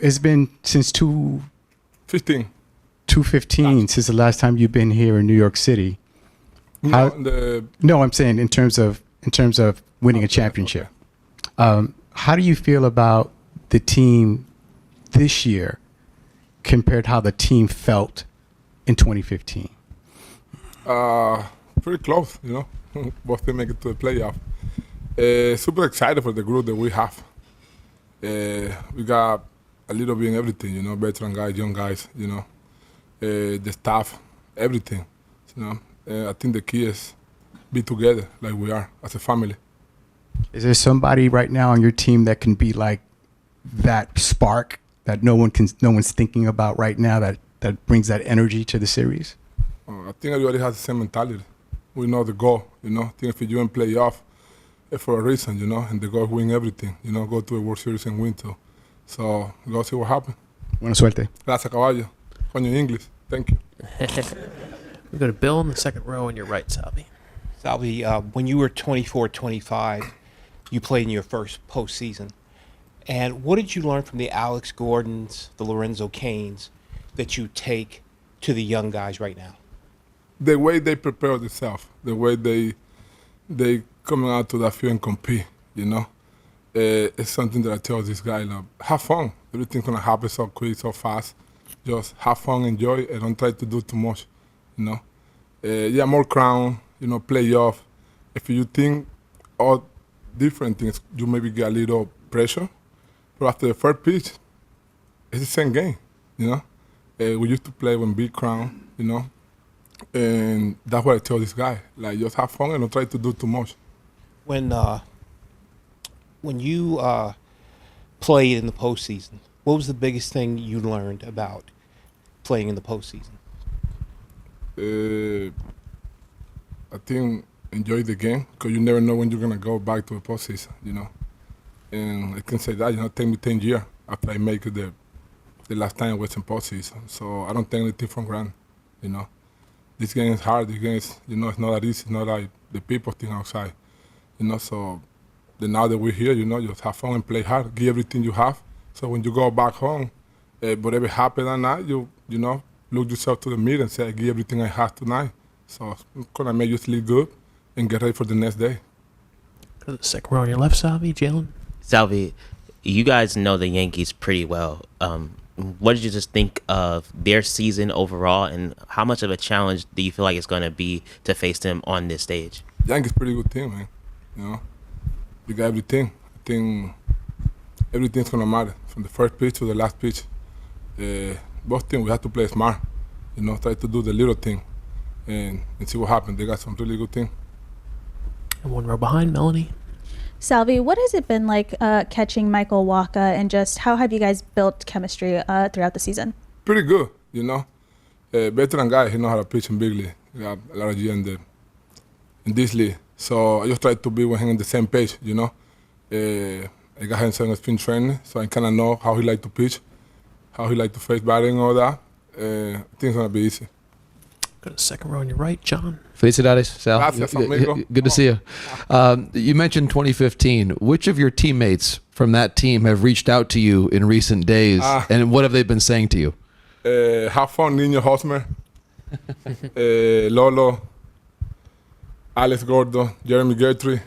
It's been since 15. 2015 since the last time you've been here in New York City. No, I'm saying in terms of winning a championship. Okay. How do you feel about the team this year compared to how the team felt in 2015? Pretty close, Both teams make it to the playoff. Super excited for the group that we have. We got a little bit in everything, veteran guys, young guys, the staff, everything, I think the key is be together like we are as a family. Is there somebody right now on your team that can be like that spark that no one's thinking about right now that brings that energy to the series? I think everybody has the same mentality. We know the goal, I think if you in playoff, it's for a reason, and the goal is win everything, go to a World Series and win too. So go see what happens. Buena suerte. Gracias, caballo. Coño, English. Thank you. We go to Bill in the second row on your right, Salvi. Salvi, when you were 24, 25, you played in your first postseason. And what did you learn from the Alex Gordons, the Lorenzo Canes, that you take to the young guys right now? The way they prepare themselves, the way they coming out to that field and compete, it's something that I tell this guy, have fun. Everything's going to happen so quick, so fast. Just have fun, enjoy, and don't try to do too much, more crown, playoff. If you think all different things, you maybe get a little pressure. But after the first pitch, it's the same game, we used to play when big crown, and that's what I tell this guy. Just have fun and don't try to do too much. When you played in the postseason, what was the biggest thing you learned about playing in the postseason? I think enjoy the game because you never know when you're going to go back to a postseason, And I can say that, take me 10 years after I make it the last time I was in postseason. So I don't take anything for granted, This game is hard. This game is, it's not that easy. It's not like the people think outside, So now that we're here, just have fun and play hard. Give everything you have. So when you go back home, whatever happened that night, look yourself to the mirror and say, I give everything I have tonight. So it's going to make you sleep good and get ready for the next day. Go to the second row on your left, Salvi. Jalen. Salvi, you guys know the Yankees pretty well. What did you just think of their season overall, and how much of a challenge do you feel like it's going to be to face them on this stage? Yankees pretty good team, man. We got everything. I think everything's going to matter from the first pitch to the last pitch. Both teams, we have to play smart, try to do the little thing and see what happens. They got some really good team. And one row behind, Melanie. Salvi, what has it been like catching Michael Wacha, and just how have you guys built chemistry throughout the season? Pretty good, veteran guy, he knows how to pitch in big league. He got a lot of years in this league. So I just try to be with him on the same page, I got him some spin training, so I kind of know how he like to pitch, how he like to face batting and all that. I think it's going to be easy. Go to the second row on your right, John. Felicidades, Sal. Gracias, amigo. Good to see you. You mentioned 2015. Which of your teammates from that team have reached out to you in recent days, and what have they been saying to you? Have fun, Niño Hosmer, Lolo, Alex Gordo, Jeremy Gertrude,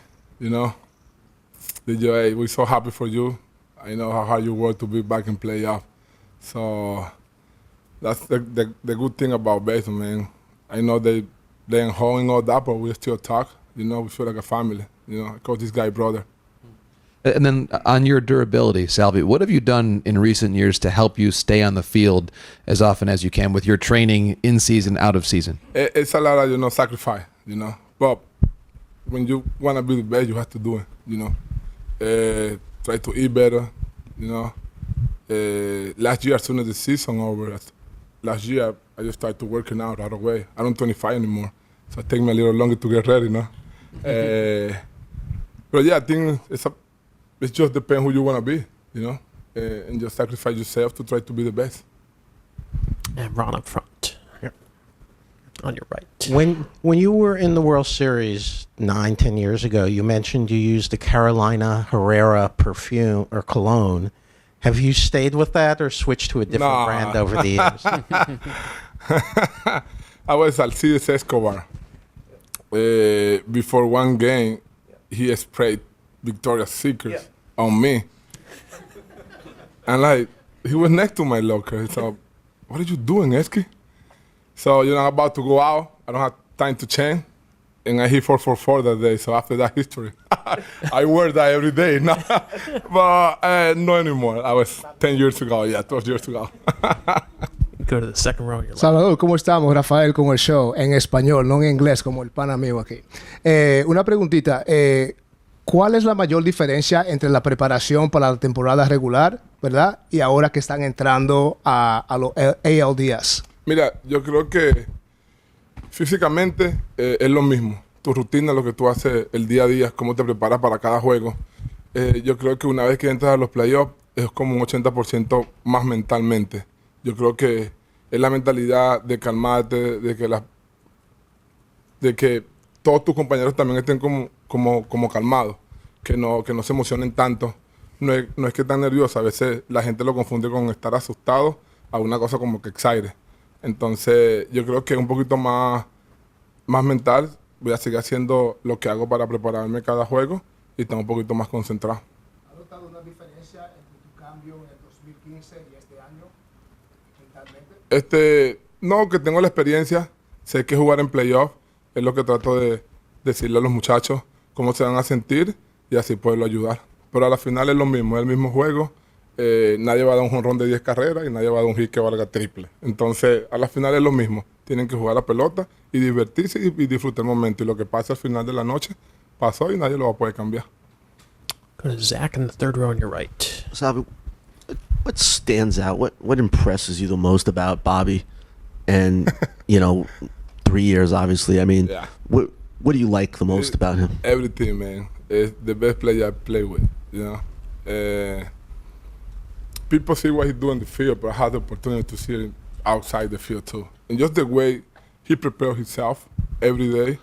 DJ, we're so happy for you. I know how hard you work to be back in playoff. So that's the good thing about baseball, man. I know they're home and all that, but we still talk. We feel like a family. I call this guy brother. And then on your durability, Salvi, what have you done in recent years to help you stay on the field as often as you can with your training in season, out of season? It's a lot of, sacrifice, But when you want to be the best, you have to do it, Try to eat better, Last year, as soon as the season over, last year, I just started working out right away. I don't 25 anymore, so it takes me a little longer to get ready, But yeah, I think it just depends who you want to be, and just sacrifice yourself to try to be the best. And Ron up front. Here. On your right. When you were in the World Series 9-10 years ago, you mentioned you used the Carolina Herrera perfume or cologne. Have you stayed with that or switched to a different Nah. brand over the years? I was Alcides Escobar. Before one game, he sprayed Victoria's Secret on me. And like, he was next to my locker. So, what are you doing, Esky? So, you know, I'm about to go out. I don't have time to change. And I hit 444 that day. So after that history, I wear that every day. No, but not anymore. I was 10 years ago. Yeah, 12 years ago. Go to the second row on your left. Salvador, ¿cómo estamos? Rafael con el show en español, no en inglés como el pana mío aquí. Una preguntita. ¿Cuál es la mayor diferencia entre la preparación para la temporada regular, verdad? Y ahora que están entrando a los ALDS. Mira, yo creo que físicamente es lo mismo. Tu rutina, lo que tú haces el día a día, cómo te preparas para cada juego. Yo creo que una vez que entras a los playoffs es como un 80% más mentalmente. Yo creo que es la mentalidad de calmarte, de que todos tus compañeros también estén como calmados, que no se emocionen tanto. No es que están nerviosos, a veces la gente lo confunde con estar asustado a una cosa como que excited. Entonces yo creo que un poquito más mental, voy a seguir haciendo lo que hago para prepararme cada juego y estar un poquito más concentrado. ¿Has notado una diferencia entre tu cambio en el 2015 y este año mentalmente? No, que tengo la experiencia, sé que jugar en playoff es lo que trato de decirle a los muchachos cómo se van a sentir y así poderlo ayudar. Pero a la final es lo mismo, es el mismo juego. Nadie va a dar un jonrón de 10 carreras y nadie va a dar un hit que valga triple. Entonces, a la final es lo mismo. Tienen que jugar la pelota y divertirse y disfrutar el momento. Y lo que pasa al final de la noche, pasó y nadie lo va a poder cambiar. Go to Zach in the third row on your right. Salvi, what stands out? What impresses you the most about Bobby? And, 3 years, obviously. I mean, Yeah. what do you like the most about him? Everything, man. It's the best player I play with, People see what he do in the field, but I had the opportunity to see him outside the field too. And just the way he prepares himself every day,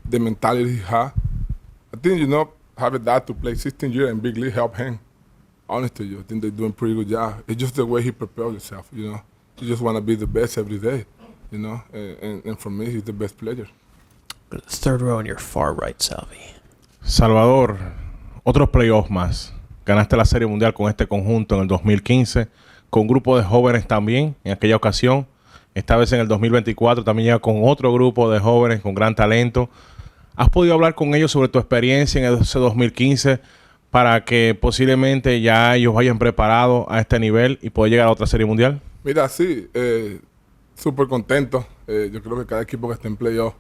the mentality he has. I think, having that to play 16 years in big league help him. Honest to you, I think they're doing a pretty good job. It's just the way he prepares himself, You just want to be the best every day, And for me, he's the best player. Go to the third row on your far right, Salvi. Salvador, otros playoffs más. Ganaste la Serie Mundial con este conjunto en el 2015, con un grupo de jóvenes también en aquella ocasión. Esta vez en el 2024 también llega con otro grupo de jóvenes con gran talento. ¿Has podido hablar con ellos sobre tu experiencia en ese 2015 para que posiblemente ya ellos vayan preparados a este nivel y poder llegar a otra Serie Mundial? Mira, sí, súper contento. Yo creo que cada equipo que esté en playoffs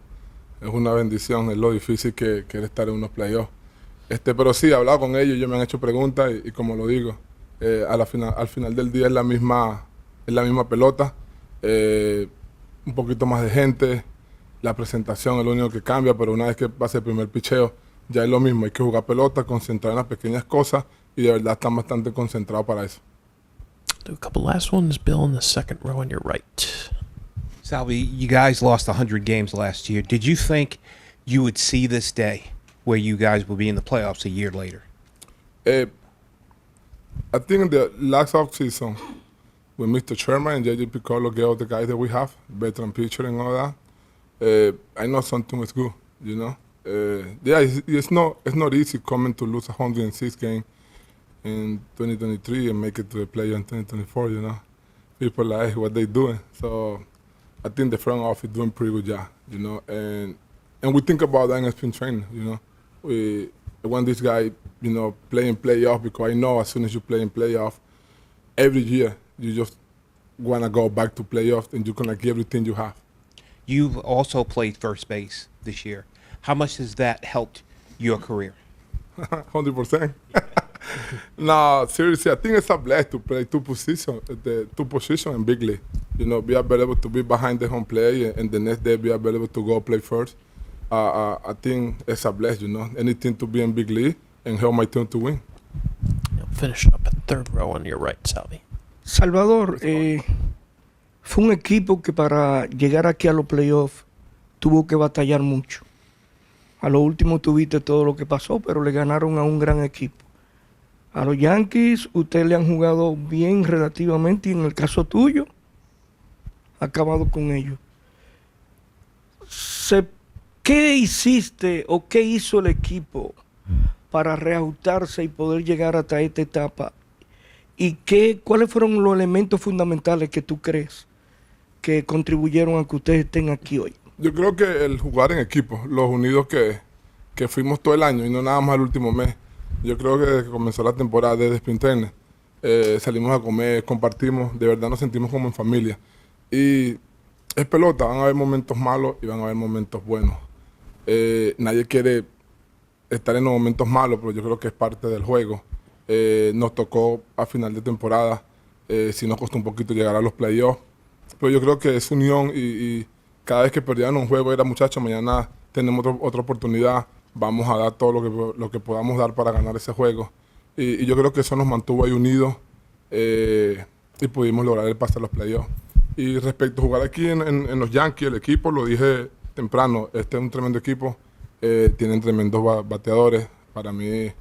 es una bendición, es lo difícil que es estar en unos playoffs. Pero sí, he hablado con ellos, ellos me han hecho preguntas y como lo digo, al final del día es la misma pelota, un poquito más de gente, la presentación es lo único que cambia, pero una vez que pase el primer picheo, ya es lo mismo, hay que jugar pelota, concentrar en las pequeñas cosas y de verdad están bastante concentrados para eso. Do a couple last ones, Bill, in the second row on your right. Salvi, you guys lost 100 games last year. Did you think you would see this day where you guys will be in the playoffs a year later? I think in the last offseason, with Mr. Sherman and J.J. Piccolo, get all the guys that we have, veteran pitcher and all that, I know something is good, it's not easy coming to lose 106 games in 2023 and make it to the playoff in 2024, People like what they're doing. So I think the front office is doing a pretty good job, and we think about that in spring training, We want this guy, playing playoff because I know as soon as you play in playoff, every year you just want to go back to playoff and you're going to give everything you have. You've also played first base this year. How much has that helped your career? 100%. No, seriously, I think it's a blessing to play two positions in big league. Be available to be behind the home plate and the next day be available to go play first. I think it's a blessing, Anything to be in big league and help my team to win. You'll finish up at third row on your right, Salvi. Salvador, fue un equipo que para llegar aquí a los playoffs tuvo que batallar mucho. A lo último tuviste todo lo que pasó, pero le ganaron a un gran equipo. A los Yankees, ustedes le han jugado bien relativamente y en el caso tuyo, ha acabado con ellos. ¿Qué hiciste o qué hizo el equipo para reajustarse y poder llegar hasta esta etapa? ¿Y cuáles fueron los elementos fundamentales que tú crees que contribuyeron a que ustedes estén aquí hoy? Yo creo que el jugar en equipo, los unidos que fuimos todo el año y no nada más el último mes. Yo creo que desde que comenzó la temporada, desde Spring Training, salimos a comer, compartimos, de verdad nos sentimos como en familia. Y es pelota, van a haber momentos malos y van a haber momentos buenos. Nadie quiere estar en los momentos malos, pero yo creo que es parte del juego. Nos tocó a final de temporada, sí nos costó un poquito llegar a los playoffs, pero yo creo que es unión y cada vez que perdían un juego era, muchachos, mañana tenemos otra oportunidad, vamos a dar todo lo que podamos dar para ganar ese juego. Y yo creo que eso nos mantuvo ahí unidos y pudimos lograr el pase a los playoffs. Y respecto a jugar aquí en los Yankees, el equipo, lo dije temprano, este es un tremendo equipo, tienen tremendos bateadores. Para mí,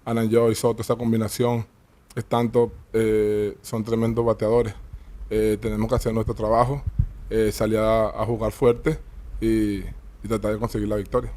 Alan Joe y Soto, esa combinación es tanto, son tremendos bateadores. Tenemos que hacer nuestro trabajo, salir a jugar fuerte y tratar de conseguir la victoria.